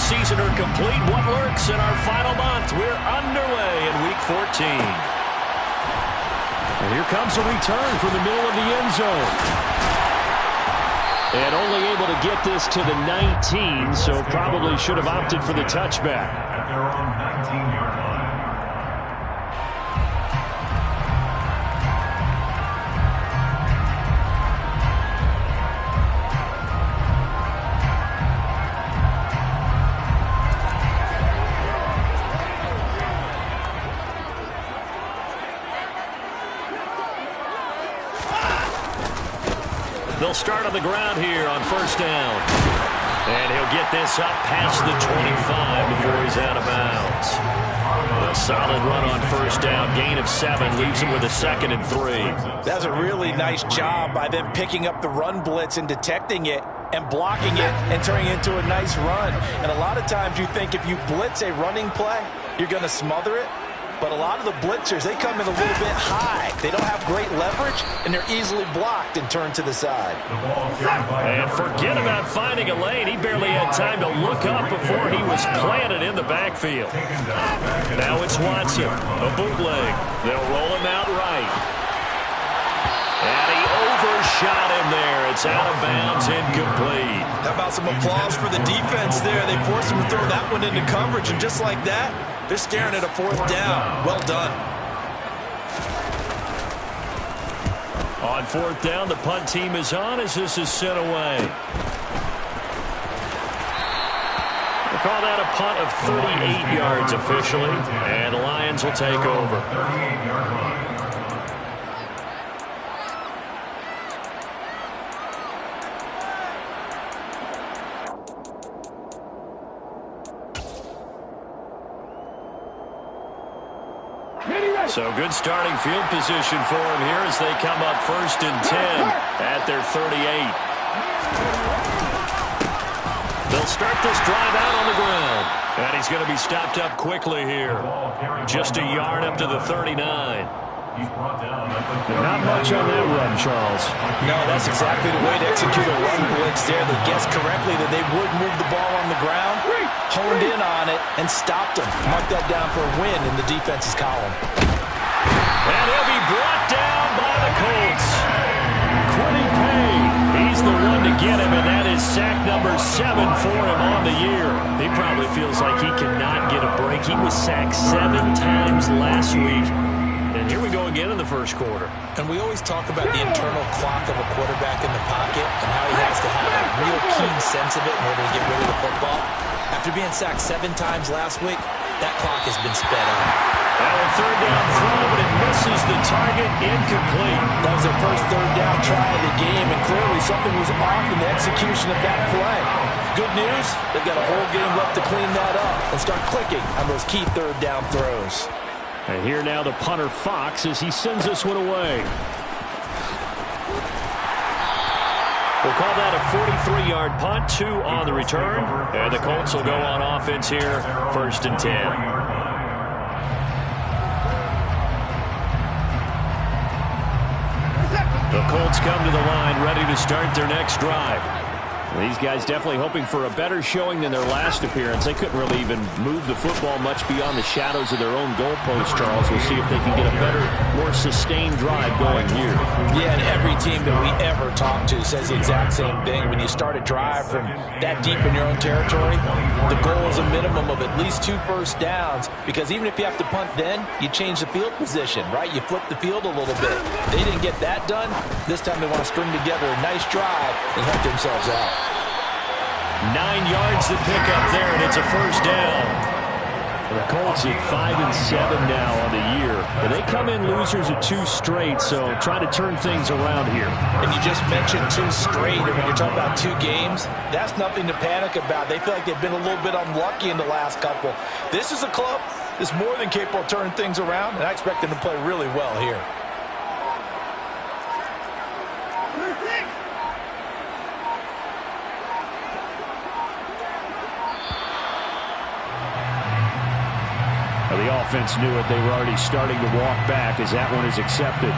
season are complete. What lurks in our final month? We're underway in Week 14. And here comes a return from the middle of the end zone. And only able to get this to the 19, so probably should have opted for the touchback. At their own 19-yard line. They'll start on the ground here on first down. And he'll get this up past the 25 before he's out of bounds. A solid run on first down. Gain of 7 leaves him with a 2nd and 3. That's a really nice job by them picking up the run blitz and detecting it and blocking it and turning it into a nice run. And a lot of times you think if you blitz a running play, you're going to smother it. But a lot of the blitzers, they come in a little bit high. They don't have great leverage, and they're easily blocked and turned to the side. And forget about finding a lane. He barely had time to look up before he was planted in the backfield. Now it's Watson, a bootleg. They'll roll him out right. And he overshot him there. It's out of bounds, incomplete. How about some applause for the defense there? They forced him to throw that one into coverage, and just like that, they're staring at a 4th down. Well done. On 4th down, the punt team is on as this is sent away. We'll call that a punt of 38 yards officially, and the Lions will take over. 38-yard line. So good starting field position for him here as they come up 1st and 10 at their 38. They'll start this drive out on the ground. And he's going to be stopped up quickly here. Just a yard up to the 39. Not much on that run, Charles. No, that's exactly the way to execute a run blitz there. They guessed correctly that they would move the ball on the ground, honed in on it, and stopped them. Mark that down for a win in the defense's column. And he'll be brought down by the Colts. Quiddy Pay, he's the one to get him, and that is sack number 7 for him on the year. He probably feels like he cannot get a break. He was sacked 7 times last week. And here we go again in the first quarter. And we always talk about the internal clock of a quarterback in the pocket and how he has to have a real keen sense of it in order to get rid of the football. After being sacked 7 times last week, that clock has been sped up. And a 3rd down throw, but it misses the target, incomplete. That was their first 3rd down try of the game, and clearly something was off in the execution of that play. Good news, they've got a whole game left to clean that up and start clicking on those key 3rd down throws. And here now the punter Fox as he sends this one away. We'll call that a 43-yard punt, 2 on the return. And the Colts will go on offense here, 1st and 10. The Colts come to the line ready to start their next drive. These guys definitely hoping for a better showing than their last appearance. They couldn't really even move the football much beyond the shadows of their own goalpost, Charles. We'll see if they can get a better, more sustained drive going here. Yeah, and every team that we ever talk to says the exact same thing. When you start a drive from that deep in your own territory, the goal is a minimum of at least 2 first downs, because even if you have to punt then, you change the field position, right? You flip the field a little bit. They didn't get that done. This time they want to string together a nice drive and help themselves out. 9 yards to pick up there, and it's a first down. The Colts at 5-7 now on the year. And they come in losers of 2 straight, so try to turn things around here. And you just mentioned 2 straight, and when you're talking about 2 games, that's nothing to panic about. They feel like they've been a little bit unlucky in the last couple. This is a club that's more than capable of turning things around, and I expect them to play really well here. The offense knew it. They were already starting to walk back as that one is accepted.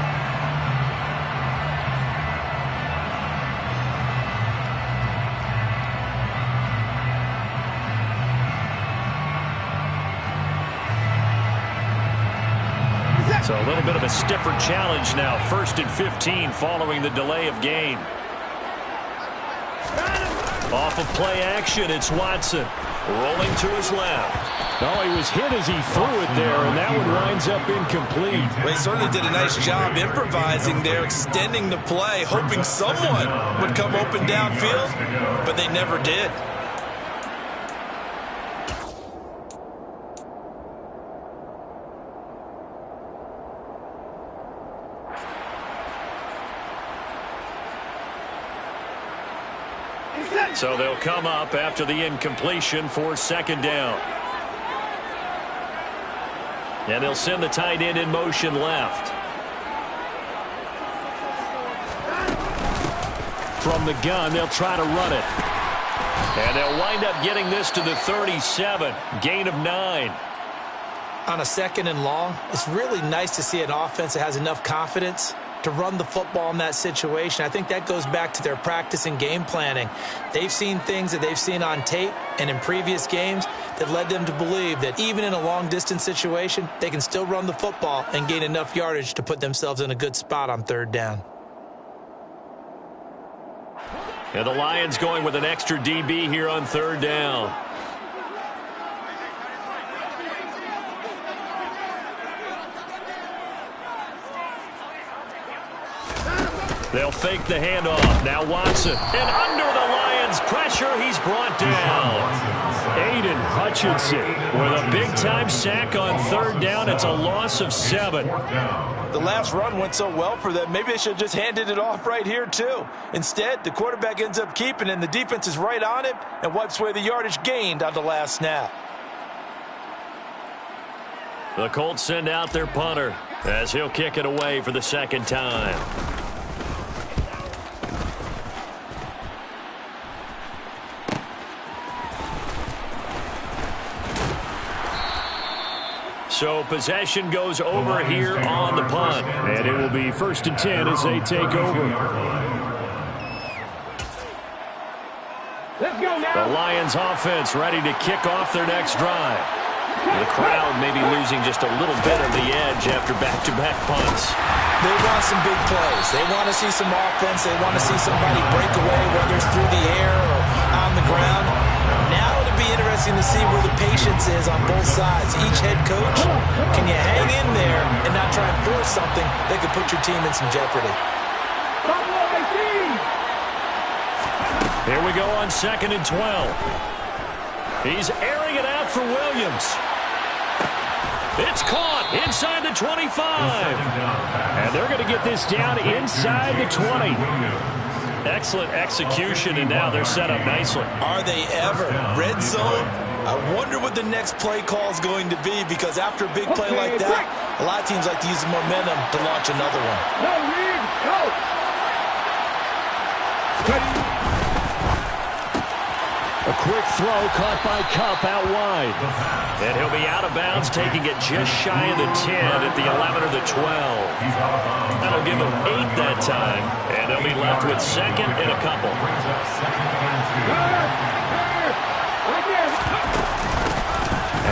A little bit of a stiffer challenge now. 1st and 15 following the delay of game. Off of play action, it's Watson. Rolling to his left. Oh, he was hit as he threw it there, and that one winds up incomplete. Well, he certainly did a nice job improvising there, extending the play, hoping someone would come open downfield, but they never did. So they'll come up after the incompletion for 2nd down. And they'll send the tight end in motion left. From the gun, they'll try to run it. And they'll wind up getting this to the 37. Gain of 9. On a 2nd and long, it's really nice to see an offense that has enough confidence to run the football in that situation. I think that goes back to their practice and game planning. They've seen things that they've seen on tape and in previous games that led them to believe that even in a long-distance situation, they can still run the football and gain enough yardage to put themselves in a good spot on 3rd down. And the Lions going with an extra DB here on 3rd down. They'll fake the handoff. Now Watson. And under the Lions' pressure, he's brought down. Aiden Hutchinson with a big-time sack on 3rd down. It's a loss of 7. The last run went so well for them. Maybe they should have just handed it off right here, too. Instead, the quarterback ends up keeping it, and the defense is right on it and wipes away the yardage gained on the last snap. The Colts send out their punter as he'll kick it away for the 2nd time. So possession goes over here on the punt. And it will be 1st and 10 as they take over. Let's go now. The Lions offense ready to kick off their next drive. The crowd may be losing just a little bit of the edge after back-to-back punts. They want some big plays. They want to see some offense. They want to see somebody break away, whether it's through the air or on the ground. Now it'll be interesting to see where the patience is on both sides. Each head coach, can you hang in there and not try and force something that could put your team in some jeopardy? Here we go on 2nd and 12. He's airing it out for Williams. It's caught inside the 25. And they're going to get this down inside the 20. Excellent execution, and now they're set up nicely. Are they ever? Red zone? I wonder what the next play call is going to be, because after a big play like that, a lot of teams like to use the momentum to launch another one. No, Reed, go. A quick throw caught by Kupp out wide. And he'll be out of bounds, taking it just shy of the 10 at the 11 or the 12. That'll give them 8 that time. And they'll be left with 2nd and a couple.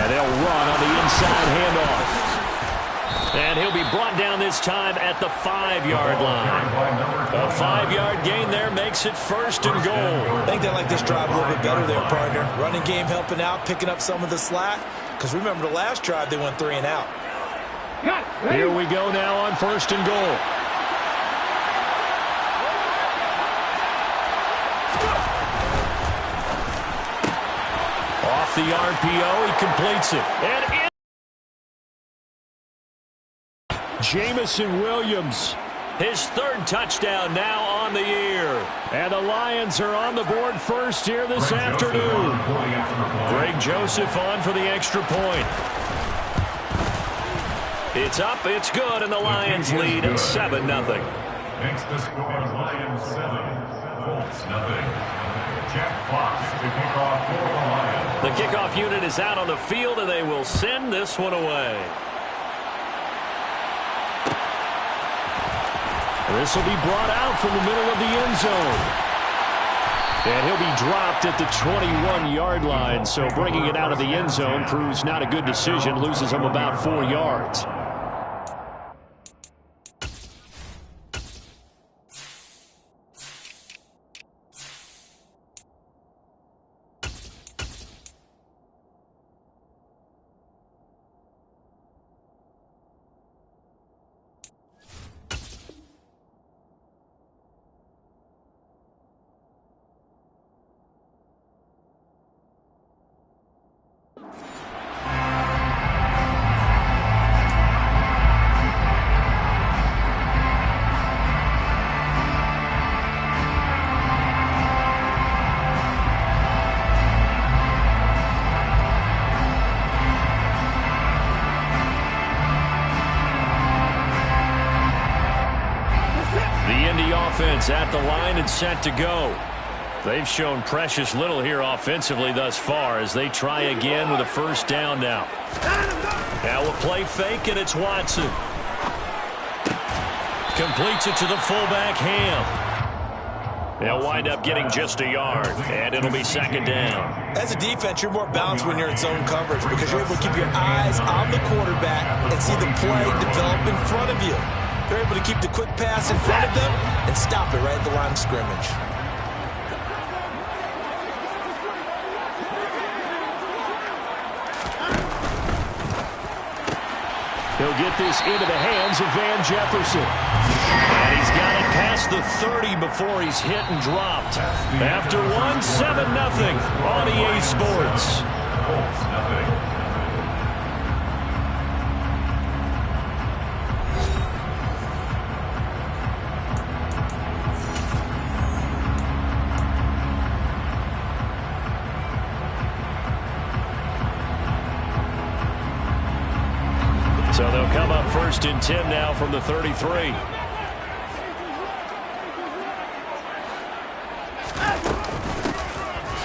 And they'll run on the inside handoff. And he'll be brought down this time at the 5-yard line. A 5-yard gain there makes it 1st and goal. I think they like this drive a little bit better there, partner. Running game helping out, picking up some of the slack. Because remember, the last drive, they went 3 and out. Here we go now on 1st and goal. Off the RPO, he completes it. And in Jamison Williams, his 3rd touchdown now on the year. And the Lions are on the board first here this afternoon. Greg Joseph on for the extra point. It's up, it's good, and the Lions lead 7-0. Makes the score Lions 7, Colts 0. Jack Fox to kick off for the Lions. The kickoff unit is out on the field, and they will send this one away. This will be brought out from the middle of the end zone. And he'll be dropped at the 21-yard line, so bringing it out of the end zone proves not a good decision, loses him about 4 yards. line and set to go. They've shown precious little here offensively thus far as they try again with a first down now. Now a play fake, and it's Watson. Completes it to the fullback, Ham. They'll wind up getting just a yard, and it'll be second down. As a defense, you're more balanced when you're in zone coverage because you're able to keep your eyes on the quarterback and see the play develop in front of you. You're able to keep the quick pass in front of them and stop it right at the line of scrimmage. He'll get this into the hands of Van Jefferson. And he's got it past the 30 before he's hit and dropped. After 7-0 on EA Sports. Colts, nothing. So they'll come up 1st and 10 now from the 33.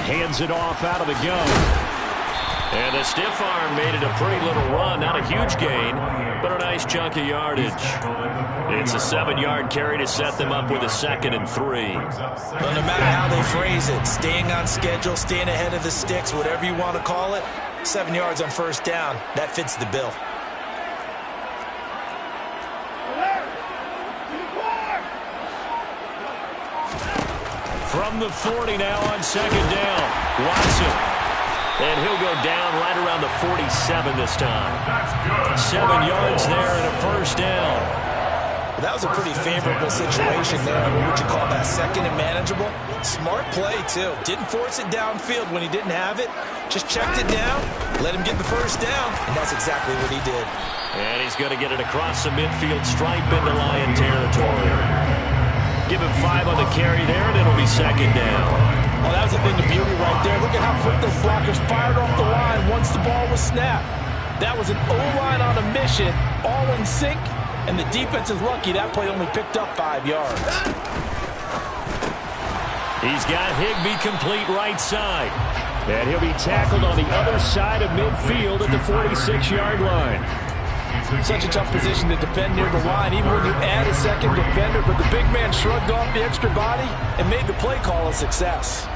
Hands it off out of the gun. And the stiff arm made it a pretty little run. Not a huge gain, but a nice chunk of yardage. It's a 7-yard carry to set them up with a 2nd and 3. Well, no matter how they phrase it, staying on schedule, staying ahead of the sticks, whatever you want to call it, 7 yards on first down, that fits the bill. From the 40 now on 2nd down, Watson. And he'll go down right around the 47 this time. 7 yards there and a first down. Well, that was a pretty favorable situation there. What would you call that, 2nd and manageable? Smart play, too. Didn't force it downfield when he didn't have it. Just checked it down, let him get the first down, and that's exactly what he did. And he's going to get it across the midfield stripe into Lion territory. Give him 5 on the carry there, and it'll be 2nd down. Oh, that was a thing of beauty right there. Look at how quick those blockers fired off the line once the ball was snapped. That was an O-line on a mission, all in sync, and the defense is lucky that play only picked up 5 yards. He's got Higbee complete right side. And he'll be tackled on the other side of midfield at the 46-yard line. Such a tough position to defend near the line, even when you add a 2nd defender, but the big man shrugged off the extra body and made the play call a success.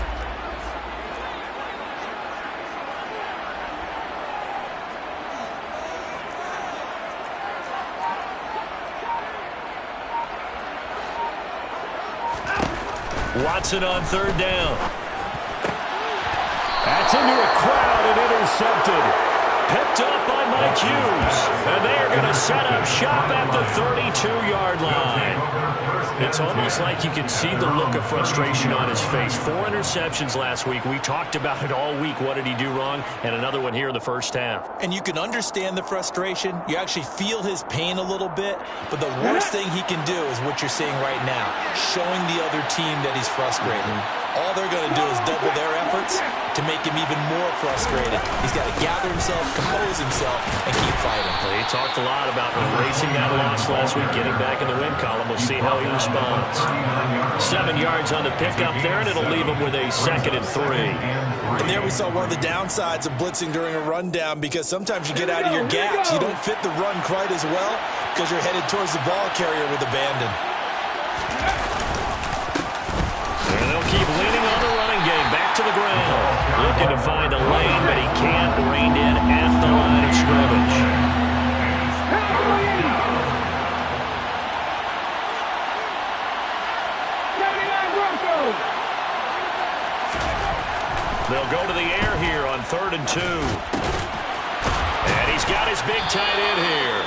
Watson on 3rd down. That's into a crowd and intercepted. Picked up by Mike Hughes. And they are going to set up shop at the 32-yard line. It's almost like you can see the look of frustration on his face. 4 interceptions last week. We talked about it all week. What did he do wrong? And another one here in the first half. And you can understand the frustration. You actually feel his pain a little bit. But the worst thing he can do is what you're seeing right now, showing the other team that he's frustrated. All they're going to do is double their efforts to make him even more frustrated. He's got to gather himself, compose himself, and keep fighting. Well, he talked a lot about erasing that loss last week, getting back in the win column. We'll see how he responds. 7 yards on the pickup there, and it'll leave him with a 2nd and 3. And there we saw one of the downsides of blitzing during a rundown, because sometimes you get out of your gaps. You don't fit the run quite as well because you're headed towards the ball carrier with abandon. And they'll keep leaning on the running game. Back to the ground. Looking to find a lane, but he can't. Reined in at the line of scrimmage. They'll go to the air here on 3rd and 2. And he's got his big tight end here.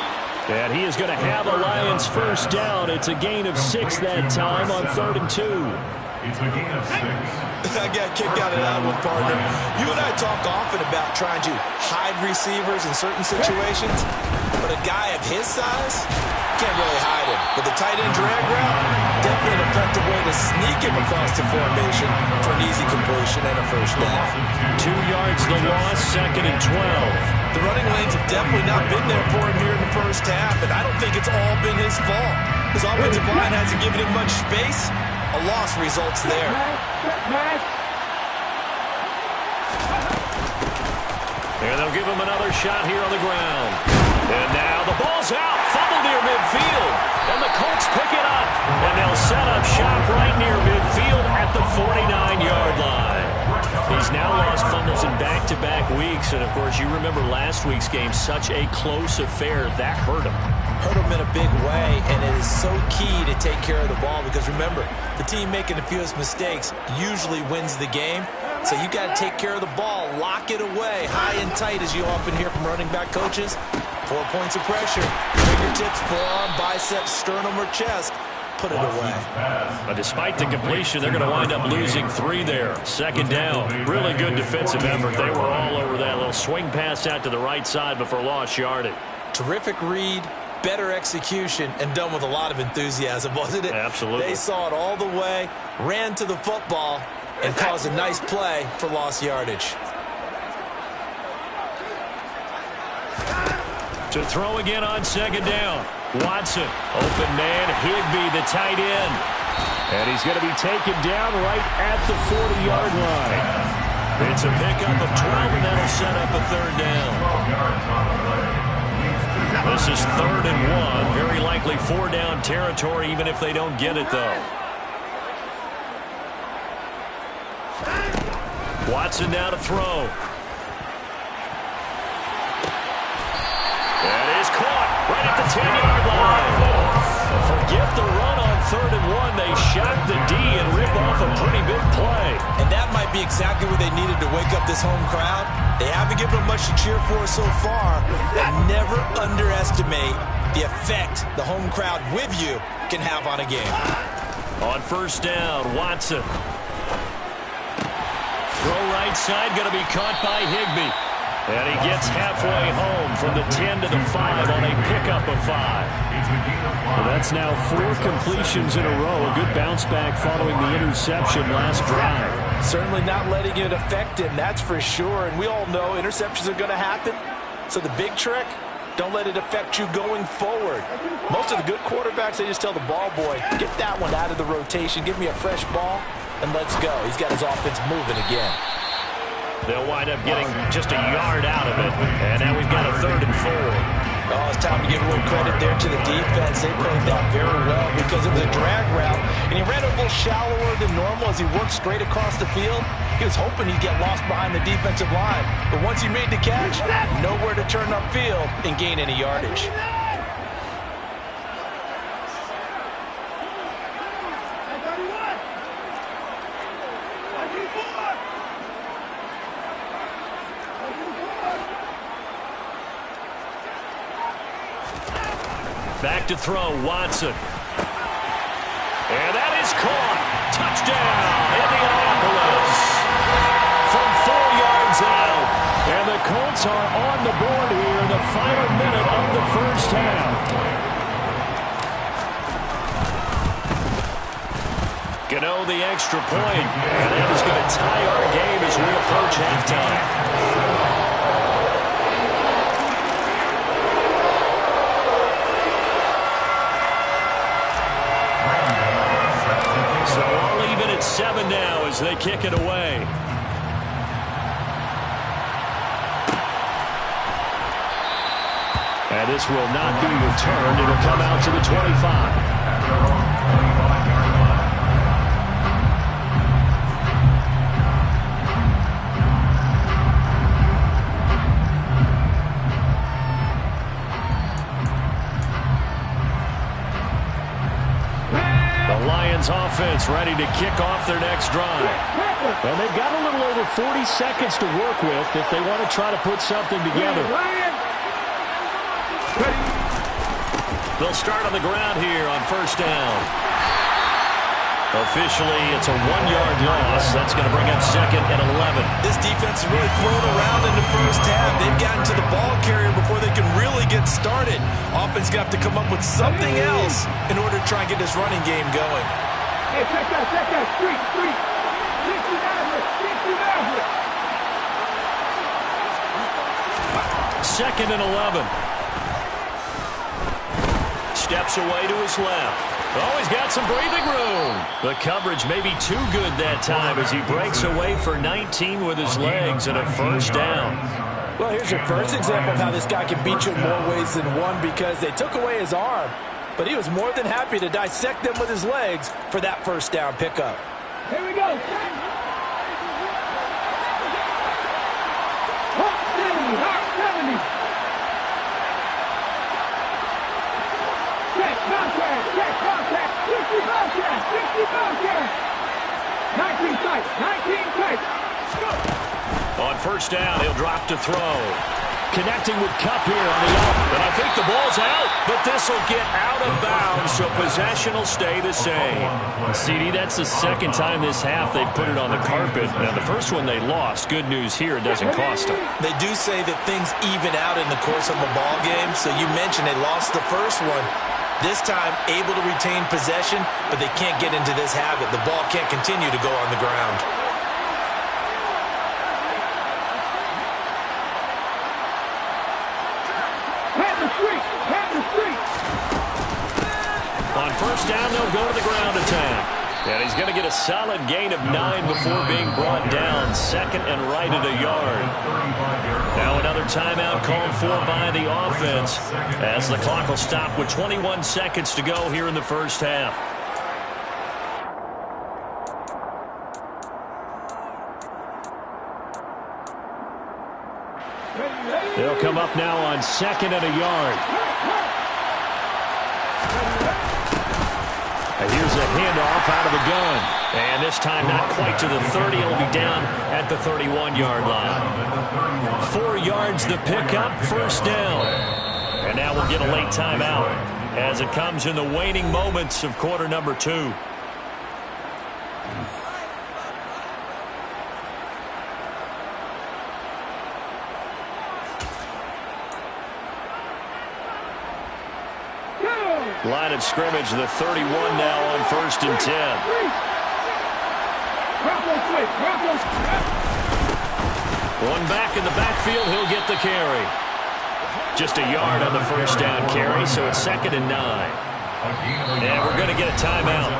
And he is going to have a Lions first down. It's a gain of 6 that time on 3rd and 2. It's a gain of 6. I got kicked out of that one, partner. You and I talk often about trying to hide receivers in certain situations, but a guy of his size can't really hide him. But the tight end drag route, definitely an effective way to sneak him across the formation for an easy completion and a first down. 2 yards the loss, 2nd and 12. The running lanes have definitely not been there for him here in the first half, and I don't think it's all been his fault. His offensive line hasn't given him much space. A loss results there. And they'll give him another shot here on the ground. And now the ball's out. Fumble near midfield. And the Colts pick it up. And they'll set up shop right near midfield at the 49-yard line. He's now lost fumbles in back-to-back weeks. And, of course, you remember last week's game, such a close affair. That hurt him. Hurt him in a big way, and it is so key to take care of the ball because, remember, the team making the fewest mistakes usually wins the game. So you got to take care of the ball, lock it away, high and tight, as you often hear from running back coaches. 4 points of pressure, fingertips, forearm, biceps, sternum, or chest. Put it away. But despite the completion, they're going to wind up losing 3 there. Second down. Really good defensive effort. They were all over that little swing pass out to the right side before lost yardage. Terrific read, better execution, and done with a lot of enthusiasm, wasn't it? Absolutely. They saw it all the way, ran to the football, and caused a nice play for lost yardage. To throw again on second down. Watson, open man, Higbee, the tight end. And he's going to be taken down right at the 40-yard line. It's a pickup of 12, and that'll set up a third down. This is 3rd and 1. Very likely 4-down territory, even if they don't get it, though. Watson now to throw. That is caught right at the 10-yard line. Forget the run on 3rd and 1. They shot the D and rip off a pretty big play. And that might be exactly what they needed to wake up this home crowd. They haven't given them much to cheer for so far. But never underestimate the effect the home crowd with you can have on a game. On first down, Watson. Throw right side, going to be caught by Higbee. And he gets halfway home from the 10 to the 5 on a pickup of 5. Well, that's now 4 completions in a row. A good bounce back following the interception last drive. Certainly not letting it affect him, that's for sure. And we all know interceptions are going to happen. So the big trick, don't let it affect you going forward. Most of the good quarterbacks, they just tell the ball boy, get that one out of the rotation, give me a fresh ball, and let's go. He's got his offense moving again. They'll wind up getting just a yard out of it. And now we've got a 3rd and 4. Oh, it's time to give a little credit there to the defense. They played that very well because it was a drag route. And he ran a little shallower than normal as he worked straight across the field. He was hoping he'd get lost behind the defensive line. But once he made the catch, nowhere to turn upfield and gain any yardage. Back to throw, Watson. And that is caught. Touchdown, Indianapolis. From 4 yards out. And the Colts are on the board here in the final minute of the first half. Gano the extra point. And that is going to tie our game as we approach halftime. So all even at 7 now as they kick it away. And this will not be returned. It'll come out to the 25. Offense ready to kick off their next drive. And they've got a little over 40 seconds to work with if they want to try to put something together. They'll start on the ground here on first down. Officially, it's a 1-yard loss. That's going to bring up 2nd and 11. This defense is really thrown around in the first half. They've gotten to the ball carrier before they can really get started. Offense going to have to come up with something else in order to try and get this running game going. Hey, check that, street. 2nd and 11. Steps away to his left. Oh, he's got some breathing room. The coverage may be too good that time as he breaks away for 19 with his legs and a first down. Well, here's your first example of how this guy can beat you in more ways than one, because they took away his arm, but he was more than happy to dissect them with his legs for that first down pickup. Here we go. Hot 70, hot 70. Check contact, 60 contact, 60 contact. 19 tight, 19 tight. On first down, he'll drop to throw. Connecting with Kupp here on the up. And I think the ball's out, but this will get out of bounds, so possession will stay the same. CD, that's the second time this half they've put it on the carpet. Now, the first one they lost. Good news here, it doesn't cost them. They do say that things even out in the course of a ball game, so you mentioned they lost the first one. This time, able to retain possession, but they can't get into this habit. The ball can't continue to go on the ground. On first down, they'll go to the ground attack. And he's going to get a solid gain of 9 before being brought down. Second and right at a yard. Now another timeout called for by the offense as the clock will stop with 21 seconds to go here in the first half. They'll come up now on second and a yard. And here's a handoff out of the gun. And this time not quite to the 30. It'll be down at the 31-yard line. 4 yards the pickup, first down. And now we'll get a late timeout as it comes in the waning moments of quarter number 2. Line of scrimmage, the 31 now on first and 10. One back in the backfield, he'll get the carry. Just a yard on the first down carry, so it's second and 9. And we're going to get a timeout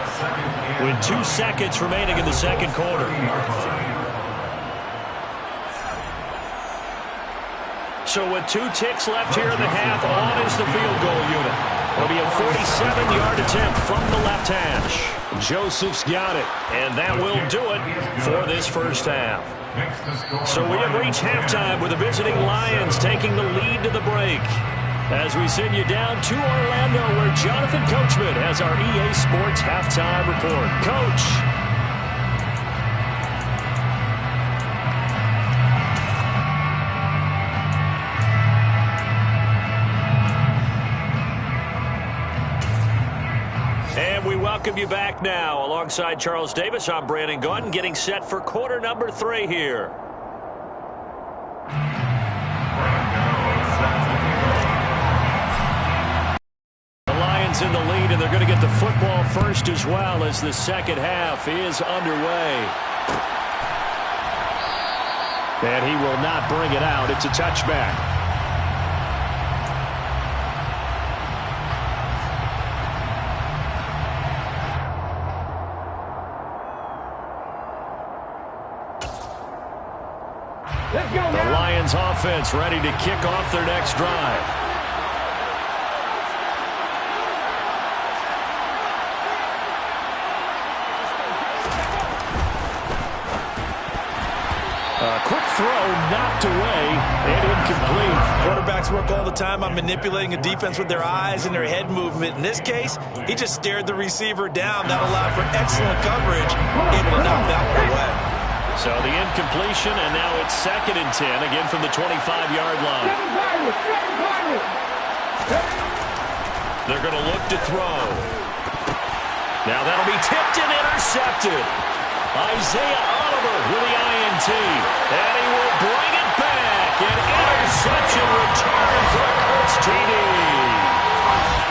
with 2 seconds remaining in the second quarter. So with 2 ticks left here in the half, on is the field goal unit. It'll be a 47-yard attempt from the left hash. Joseph's got it, and that will do it for this first half. So we have reached halftime with the visiting Lions taking the lead to the break. As we send you down to Orlando, where Jonathan Coachman has our EA Sports halftime report. Coach. And we welcome you back now. Alongside Charles Davis, I'm Brandon Gaudin, getting set for quarter number 3 here. The Lions in the lead, and they're going to get the football first as well as the second half is underway. And he will not bring it out. It's a touchback. The Lions offense ready to kick off their next drive. A quick throw knocked away and incomplete. Quarterbacks work all the time on manipulating a defense with their eyes and their head movement. In this case, he just stared the receiver down. That allowed for excellent coverage, able to knock that one away. So the incompletion, and now it's second and 10, again from the 25-yard line. They're going to look to throw. Now that'll be tipped and intercepted. Isaiah Oliver with the INT. And he will bring it back. An interception return for Kurt's TD.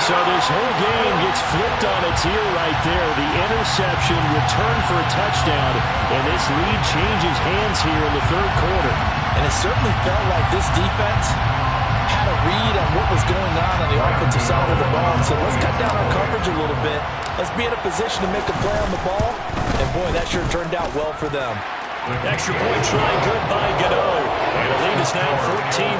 So this whole game gets flipped on its ear right there. The interception, return for a touchdown, and this lead changes hands here in the third quarter. And it certainly felt like this defense had a read on what was going on the offensive side of the ball and said, let's cut down our coverage a little bit. Let's be in a position to make a play on the ball. And, boy, that sure turned out well for them. Extra point try good by Gano. And the lead is now 14-10.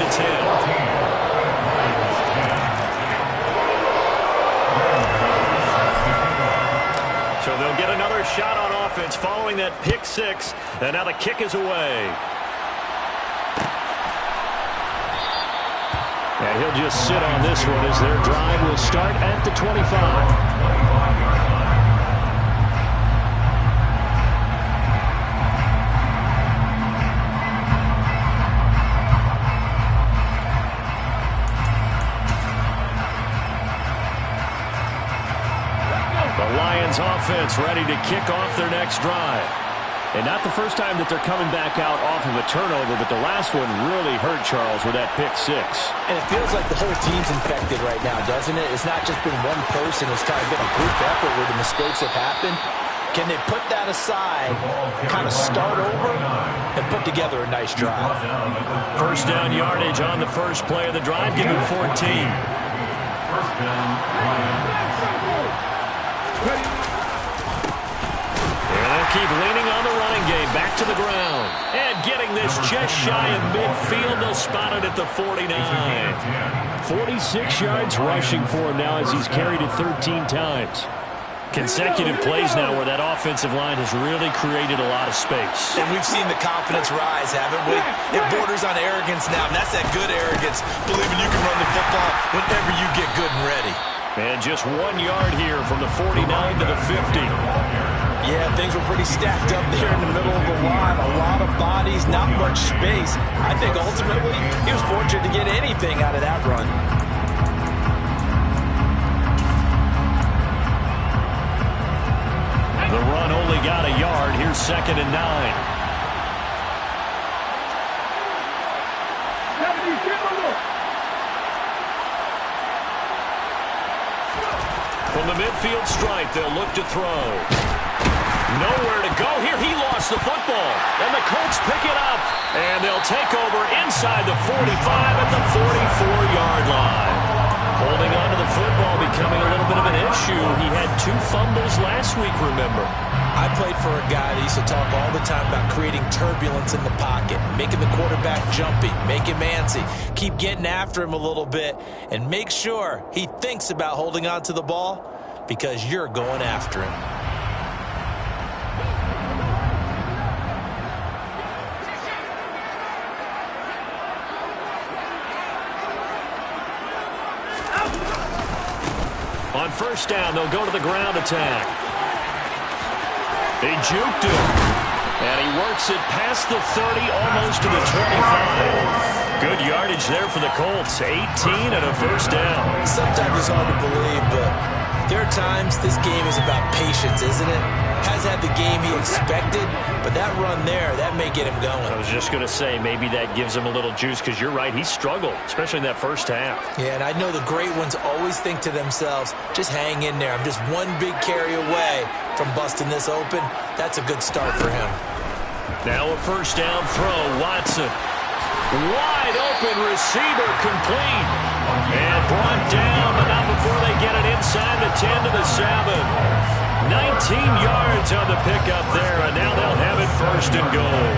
So they'll get another shot on offense following that pick six. And now the kick is away. And he'll just sit on this one as their drive will start at the 25. Offense ready to kick off their next drive. And not the first time that they're coming back out off of a turnover, but the last one really hurt Charles with that pick six. And it feels like the whole team's infected right now, doesn't it? It's not just been one person. It's kind of been a group effort where the mistakes have happened. Can they put that aside, kind of start over, and put together a nice drive? First down yardage on the first play of the drive, give him 14. First down, Keep leaning on the running game. Back to the ground. And getting this just shy of midfield. They'll spot it at the 49. 46 yards rushing for him now as he's carried it 13 times. Consecutive plays now where that offensive line has really created a lot of space. And we've seen the confidence rise, haven't we? It borders on arrogance now, and that's that good arrogance, believing you can run the football whenever you get good and ready. And just 1 yard here from the 49 to the 50. Yeah, things were pretty stacked up there in the middle of the line. A lot of bodies, not much space. I think ultimately he was fortunate to get anything out of that run. The run only got a yard. Here's 2nd and 9. From the midfield stripe, they'll look to throw. Nowhere to go here. He lost the football. And the Colts pick it up. And they'll take over inside the 45 at the 44-yard line. Holding on to the football becoming a little bit of an issue. He had 2 fumbles last week, remember. I played for a guy that used to talk all the time about creating turbulence in the pocket, making the quarterback jumpy, make him antsy, keep getting after him a little bit, and make sure he thinks about holding on to the ball because you're going after him. On first down, they'll go to the ground attack. They juked him. And he works it past the 30, almost to the 25. Good yardage there for the Colts. 18 and a first down. Sometimes it's hard to believe, but there are times this game is about patience, isn't it? Has had the game he expected, but that run there, that may get him going. I was just going to say, maybe that gives him a little juice, because you're right, he struggled, especially in that first half. Yeah, and I know the great ones always think to themselves, just hang in there. I'm just one big carry away from busting this open. That's a good start for him. Now a first down throw, Watson. Wide open receiver, complete. And brought down, but not before they get it inside the 10 to the 7. 19 yards on the pickup there, and now they'll have it first and goal.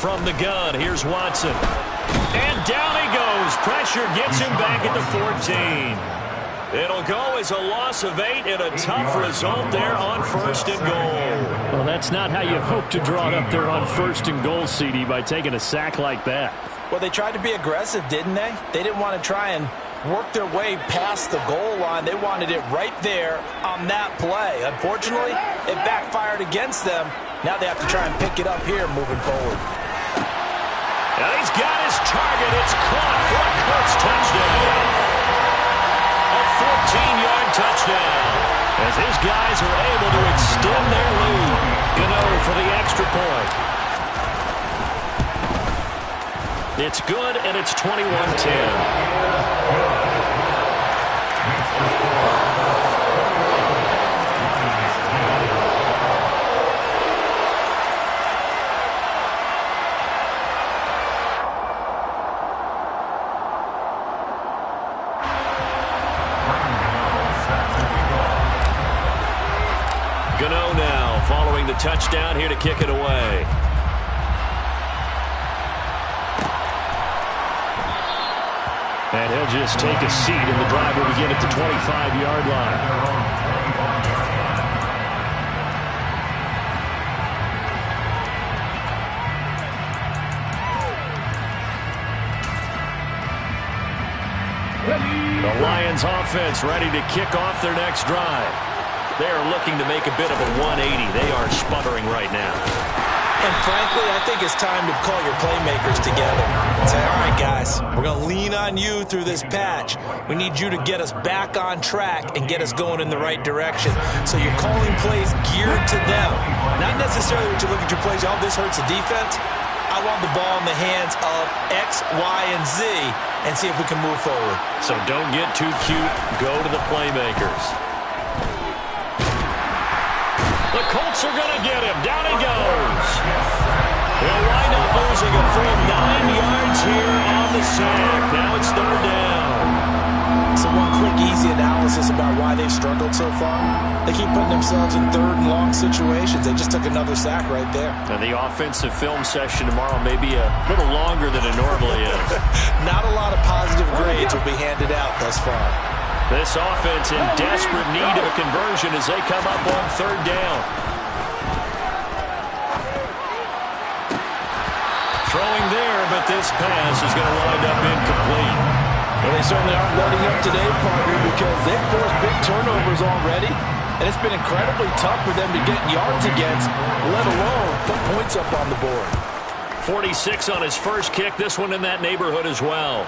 From the gun, here's Watson. And down he goes. Pressure gets him back at the 14. It'll go as a loss of 8 and a tough result there on first and goal. Well, that's not how you hope to draw it up there on first and goal, CD, by taking a sack like that. Well, they tried to be aggressive, didn't they? They didn't want to try and work their way past the goal line. They wanted it right there on that play. Unfortunately, it backfired against them. Now they have to try and pick it up here moving forward. And he's got his target. It's caught for a Colts touchdown. A 14-yard touchdown. As his guys are able to extend their lead. Gano for the extra point. It's good, and it's 21-10. Gano now following the touchdown here to kick it away. And he'll just take a seat, and the drive will begin at the 25-yard line. The Lions offense ready to kick off their next drive. They are looking to make a bit of a 180. They are sputtering right now. And frankly, I think it's time to call your playmakers together and say, all right, guys, we're going to lean on you through this patch. We need you to get us back on track and get us going in the right direction. So you're calling plays geared to them. Not necessarily when you look at your plays, oh, this hurts the defense. I want the ball in the hands of X, Y, and Z and see if we can move forward. So don't get too cute. Go to the playmakers. The Colts are going to get him. Down he goes. He'll wind up losing a full 9 yards here on the sack. Now it's third down. So one quick, easy analysis about why they've struggled so far. They keep putting themselves in third and long situations. They just took another sack right there. And the offensive film session tomorrow may be a little longer than it normally is. Not a lot of positive grades will be handed out thus far. This offense in desperate need of a conversion as they come up on third down. Throwing there, but this pass is going to wind up incomplete. Well, they certainly aren't letting up today, partner, because they've forced big turnovers already, and it's been incredibly tough for them to get yards against, let alone put points up on the board. 46 on his first kick, this one in that neighborhood as well.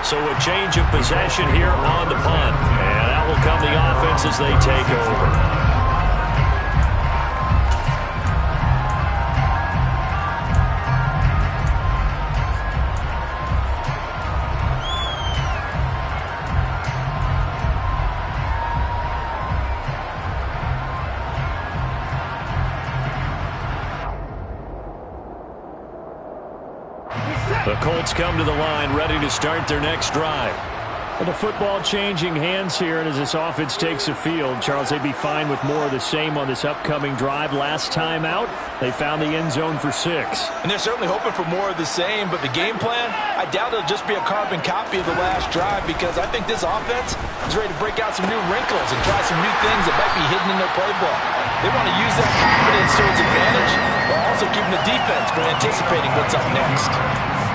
So a change of possession here on the punt. And that will come the offense as they take over. The Colts come to the line, ready to start their next drive. Well, the football changing hands here, and as this offense takes the field, Charles, they'd be fine with more of the same on this upcoming drive. Last time out, they found the end zone for 6. And they're certainly hoping for more of the same, but the game plan, I doubt it'll just be a carbon copy of the last drive, because I think this offense is ready to break out some new wrinkles and try some new things that might be hidden in their playbook. They want to use that confidence to its advantage, while also keeping the defense from anticipating what's up next.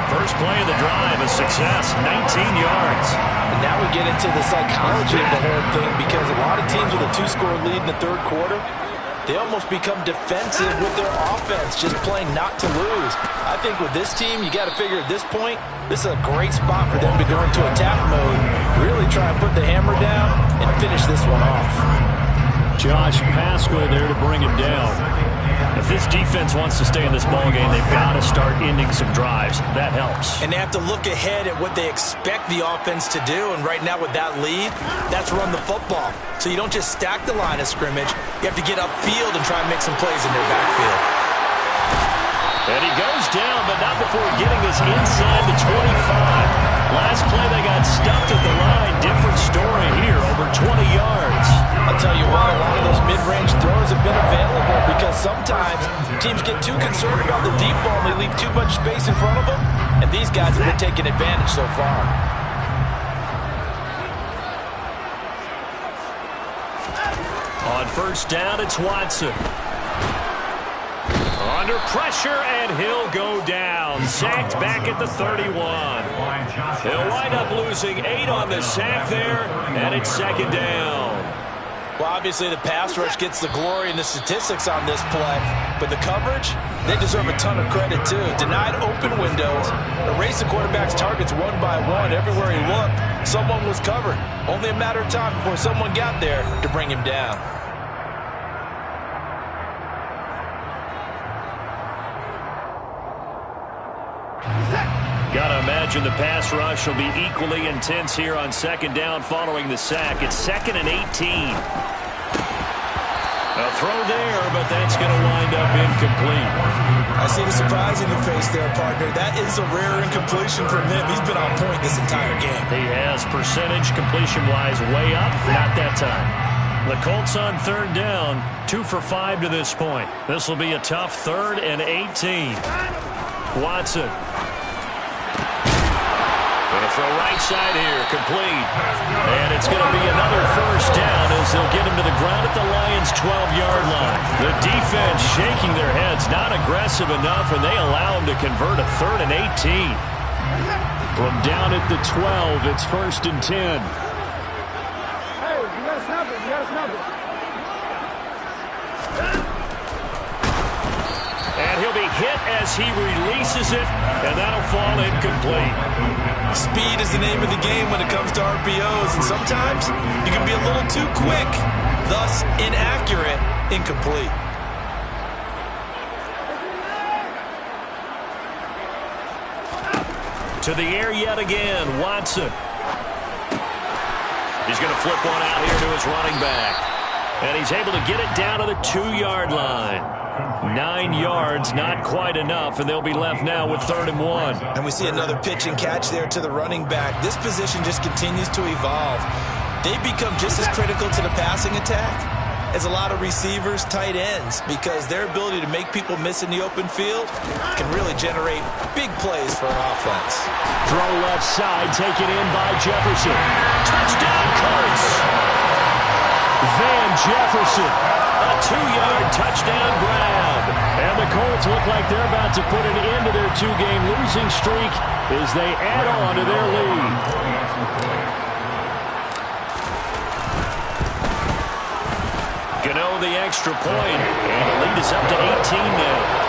First play of the drive, a success, 19 yards. And now we get into the psychology of the whole thing, because a lot of teams with a 2-score lead in the third quarter, they almost become defensive with their offense, just playing not to lose. I think with this team, you got to figure at this point, this is a great spot for them to go into attack mode, really try and put the hammer down and finish this one off. Josh Pascal there to bring it down. If this defense wants to stay in this ballgame, they've got to start ending some drives. That helps. And they have to look ahead at what they expect the offense to do. And right now with that lead, that's run the football. So you don't just stack the line of scrimmage. You have to get upfield and try and make some plays in their backfield. And he goes down, but not before getting this inside the 25. Last play, they got stuffed at the line. Different story here, over 20 yards. I'll tell you what, a lot of those mid-range throws have been available, because sometimes teams get too concerned about the deep ball and they leave too much space in front of them, and these guys have been taking advantage so far. On first down, it's Watson. Under pressure, and he'll go down. Sacked back at the 31. He'll wind up losing 8 on the sack there, and it's second down. Well, obviously the pass rush gets the glory and the statistics on this play, but the coverage, they deserve a ton of credit too. Denied open windows, erased the quarterback's targets one by one. Everywhere he looked, someone was covered. Only a matter of time before someone got there to bring him down. Got to imagine the pass rush will be equally intense here on second down following the sack. It's 2nd and 18. A throw there, but that's going to wind up incomplete. I see the surprise in your face there, partner. That is a rare incompletion from him. He's been on point this entire game. He has percentage completion-wise way up, not that time. The Colts on 3rd down, 2 for 5 to this point. This will be a tough 3rd and 18. Watson. Gonna throw right side here, complete. And it's going to be another 1st down as they'll get him to the ground at the Lions' 12-yard line. The defense shaking their heads, not aggressive enough, and they allow him to convert a 3rd and 18. From down at the 12, it's 1st and 10. Hey, you got to snap it. You got to snap it. And he'll be hit as he releases it, and that'll fall incomplete. Speed is the name of the game when it comes to RPOs, and sometimes you can be a little too quick, thus inaccurate, incomplete. To the air yet again, Watson. He's going to flip one out here to his running back. And he's able to get it down to the 2-yard line. 9 yards, not quite enough, and they'll be left now with 3rd and 1. And we see another pitch and catch there to the running back. This position just continues to evolve. They become just as critical to the passing attack as a lot of receivers, tight ends, because their ability to make people miss in the open field can really generate big plays for an offense. Throw left side, taken in by Jefferson. Touchdown, Colts! Van Jefferson, a 2-yard touchdown grab. And the Colts look like they're about to put an end to their 2-game losing streak as they add on to their lead. Gano the extra point, and the lead is up to 18 now.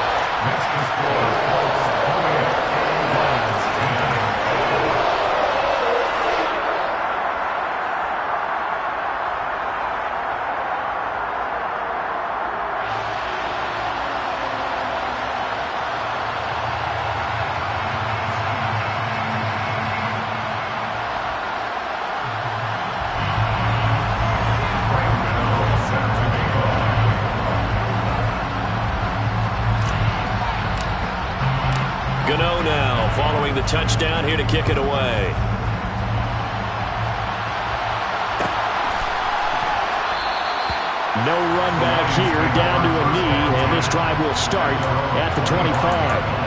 Gano now following the touchdown here to kick it away. No run back here, down to a knee, and this drive will start at the 25.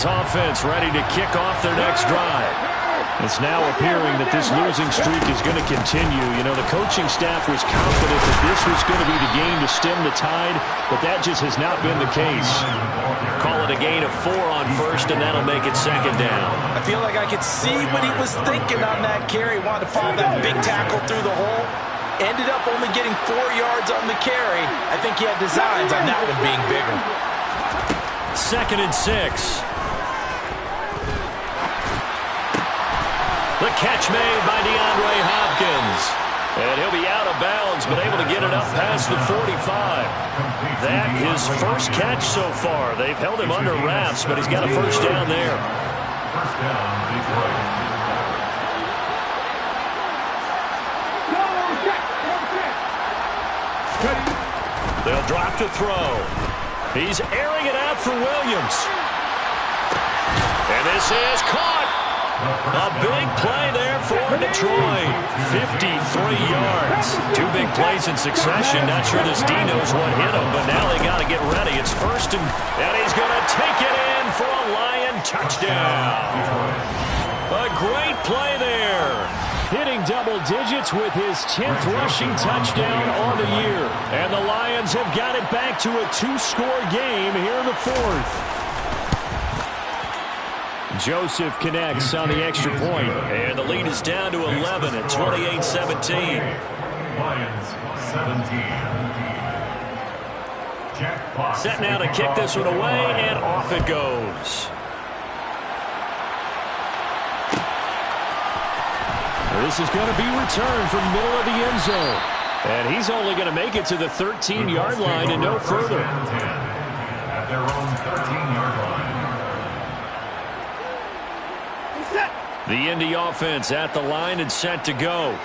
Offense ready to kick off their next drive. It's now appearing that this losing streak is going to continue. You know, the coaching staff was confident that this was going to be the game to stem the tide, but that just has not been the case. Call it a gain of 4 on 1st, and that'll make it 2nd down. I feel like I could see what he was thinking on that carry. Wanted to follow that big tackle through the hole. Ended up only getting 4 yards on the carry. I think he had designs on that one being bigger. 2nd and 6. The catch made by DeAndre Hopkins. And he'll be out of bounds, but able to get it up past the 45. That his first catch so far. They've held him under wraps, but he's got a 1st down there. 1st down, Detroit. They'll drop to throw. He's airing it out for Williams. And this is caught. A big play there for Detroit. 53 yards. 2 big plays in succession. Not sure this D knows what hit him, but now they got to get ready. It's 1st and he's going to take it in for a Lion touchdown. A great play there. Hitting double digits with his 10th rushing touchdown on the year. And the Lions Lions have got it back to a 2-score game here in the fourth. Joseph connects on the extra point. And the lead is down to 11 at 28-17. Lions 17. Set now to kick this one away, and off it goes. This is going to be returned from middle of the end zone. And he's only going to make it to the 13-yard line and no further. At their own 13-yard line. The Indy offense at the line and set to go.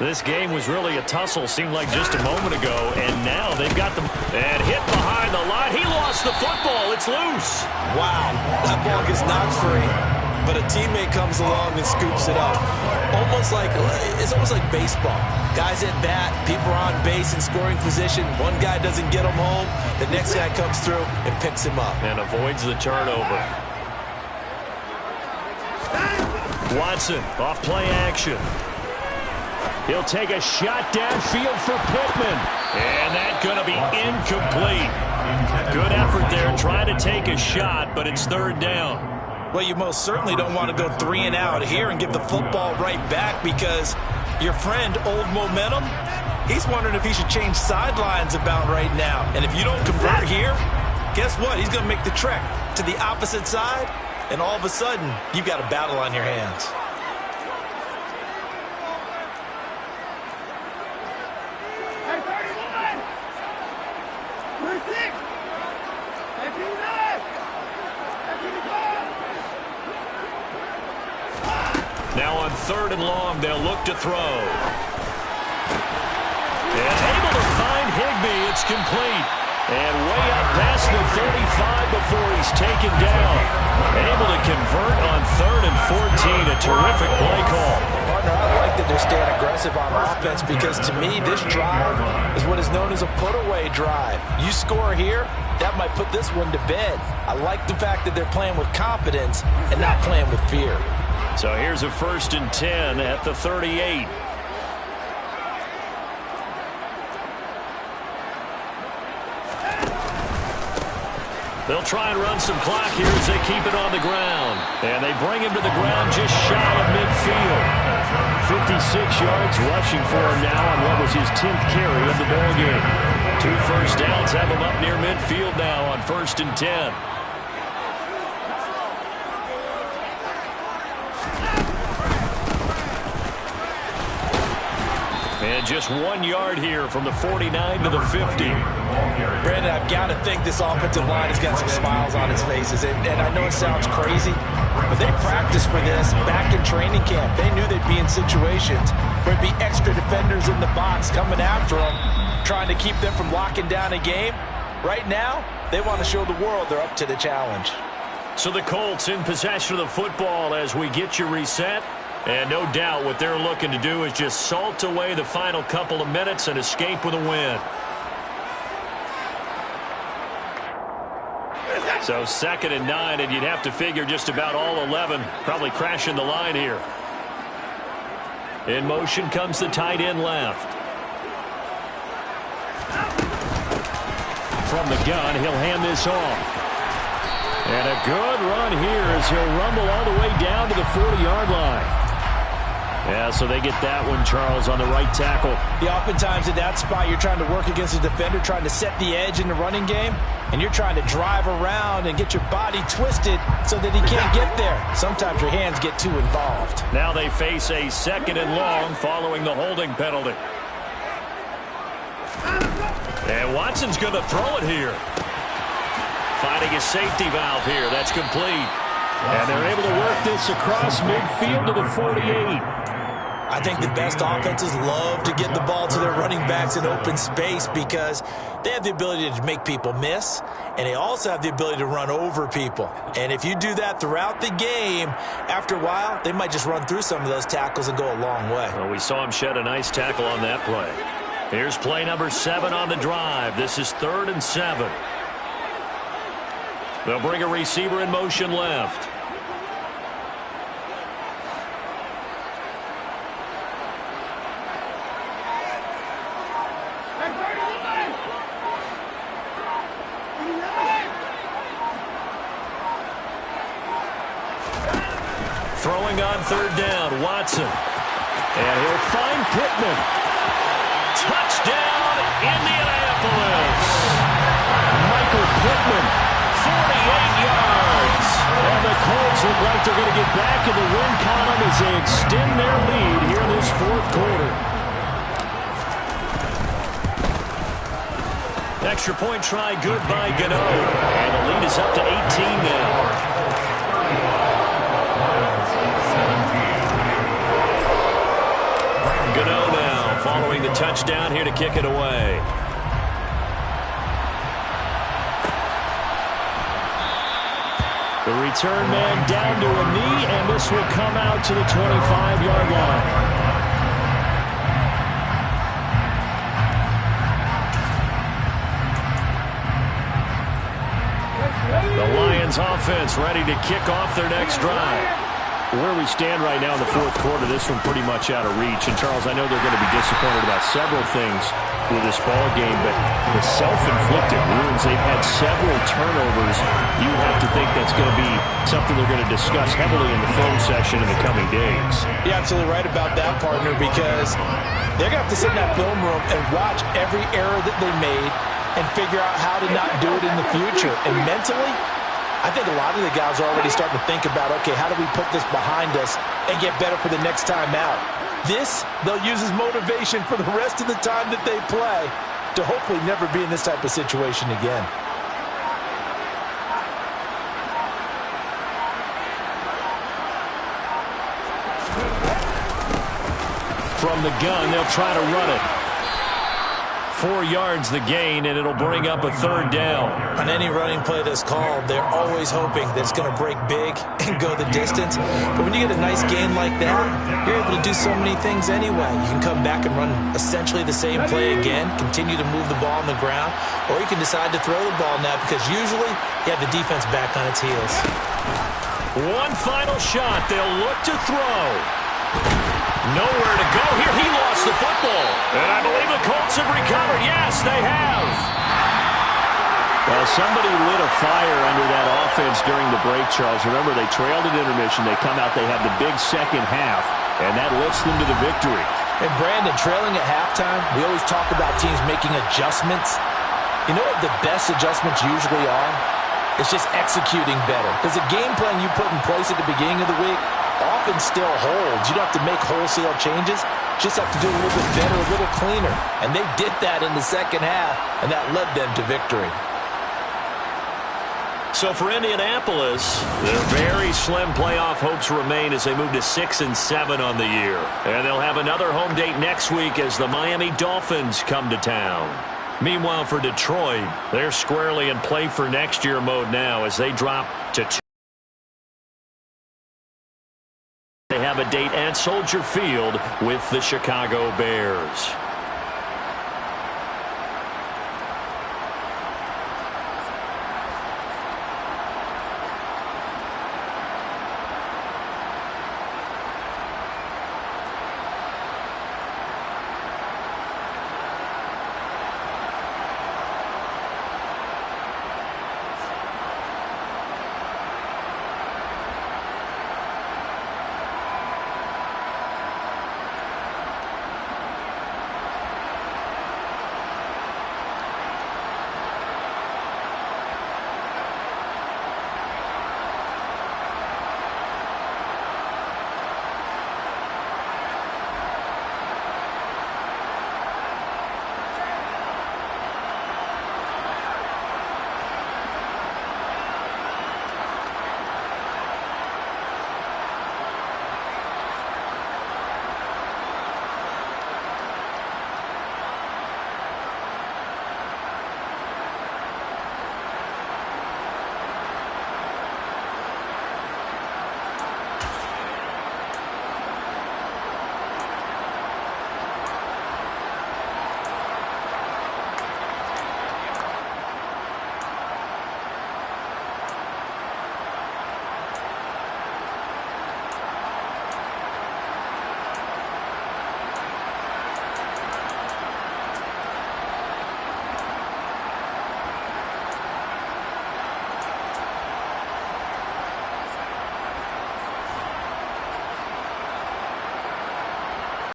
This game was really a tussle, seemed like just a moment ago, and now they've got them. And hit behind the line. He lost the football. It's loose. Wow, that ball gets knocked free, but a teammate comes along and scoops it up. It's almost like baseball. Guys at bat, people are on base in scoring position. One guy doesn't get him home. The next guy comes through and picks him up. And avoids the turnover. Watson, off play action. He'll take a shot downfield for Pittman. And that's going to be incomplete. Good effort there trying to take a shot, but it's third down. Well, you most certainly don't want to go 3 and out here and give the football right back, because your friend, Old Momentum, he's wondering if he should change sidelines about right now. And if you don't convert here, guess what? He's going to make the trek to the opposite side, and all of a sudden, you've got a battle on your hands. Now on third and long, they'll look to throw. And able to find Higbee. It's complete. And way up past the 35 before he's taken down. Able to convert on third and 14. A terrific play call. Partner, I like that they're staying aggressive on offense, because to me, this drive is what is known as a put-away drive. You score here, that might put this one to bed. I like the fact that they're playing with confidence and not playing with fear. So here's a 1st and 10 at the 38. They'll try and run some clock here as they keep it on the ground. And they bring him to the ground just shy of midfield. 56 yards rushing for him now on what was his 10th carry of the ballgame. 2 first downs have him up near midfield now on 1st and 10. And just 1 yard here from the 49 to the 50. Brandon, I've got to think this offensive line has got some smiles on its faces. And I know it sounds crazy, but they practiced for this back in training camp. They knew they'd be in situations where there'd be extra defenders in the box coming after them, trying to keep them from locking down a game. Right now, they want to show the world they're up to the challenge. So the Colts in possession of the football as we get you reset. And no doubt what they're looking to do is just salt away the final couple of minutes and escape with a win. So 2nd and 9, and you'd have to figure just about all 11 probably crashing the line here. In motion comes the tight end left. From the gun, he'll hand this off. And a good run here as he'll rumble all the way down to the 40-yard line. Yeah, so they get that one, Charles, on the right tackle. Yeah, oftentimes in that spot, you're trying to work against a defender, trying to set the edge in the running game, and you're trying to drive around and get your body twisted so that he can't get there. Sometimes your hands get too involved. Now they face a 2nd and long following the holding penalty. And Watson's going to throw it here. Finding a safety valve here. That's complete. And they're able to work this across midfield to the 48. I think the best offenses love to get the ball to their running backs in open space, because they have the ability to make people miss, and they also have the ability to run over people. And if you do that throughout the game, after a while, they might just run through some of those tackles and go a long way. Well, we saw him shed a nice tackle on that play. Here's play number 7 on the drive. This is 3rd and 7. They'll bring a receiver in motion left. on third down. Watson. And he'll find Pittman. Touchdown, Indianapolis. Michael Pittman, 48 yards. And the Colts look like they're going to get back in the win column as they extend their lead here in this fourth quarter. Extra point try good by Gano. And the lead is up to 18 now. Gano now following the touchdown here to kick it away. The return man down to a knee, and this will come out to the 25-yard line. The Lions offense ready to kick off their next drive. Where we stand right now in the fourth quarter, this one pretty much out of reach. And, Charles, I know they're going to be disappointed about several things with this ball game, but the self-inflicted wounds, they've had several turnovers. You have to think that's going to be something they're going to discuss heavily in the film session in the coming days. You're absolutely right about that, partner, because they're going to have to sit in that film room and watch every error that they made and figure out how to not do it in the future. And mentally, I think a lot of the guys are already starting to think about, okay, how do we put this behind us and get better for the next time out? This, they'll use as motivation for the rest of the time that they play to hopefully never be in this type of situation again. From the gun, they'll try to run it. 4 yards the gain, and it'll bring up a third down. On any running play that's called, they're always hoping that it's going to break big and go the distance. But when you get a nice gain like that, you're able to do so many things anyway. You can come back and run essentially the same play again, continue to move the ball on the ground, or you can decide to throw the ball now because usually you have the defense back on its heels. One final shot. They'll look to throw. Nowhere to go here. He lost the football. And I believe the Colts have recovered. Yes, they have. Well, somebody lit a fire under that offense during the break, Charles. Remember, they trailed at intermission. They come out, they have the big second half, and that lifts them to the victory. And, Brandon, trailing at halftime, we always talk about teams making adjustments. You know what the best adjustments usually are? It's just executing better. Because the game plan you put in place at the beginning of the week often still holds. You don't have to make wholesale changes. Just have to do a little bit better, a little cleaner. And they did that in the second half, and that led them to victory. So for Indianapolis, their very slim playoff hopes remain as they move to 6-7 on the year. And they'll have another home date next week as the Miami Dolphins come to town. Meanwhile, for Detroit, they're squarely in play for next year mode now as they drop to 2. They have a date at Soldier Field with the Chicago Bears.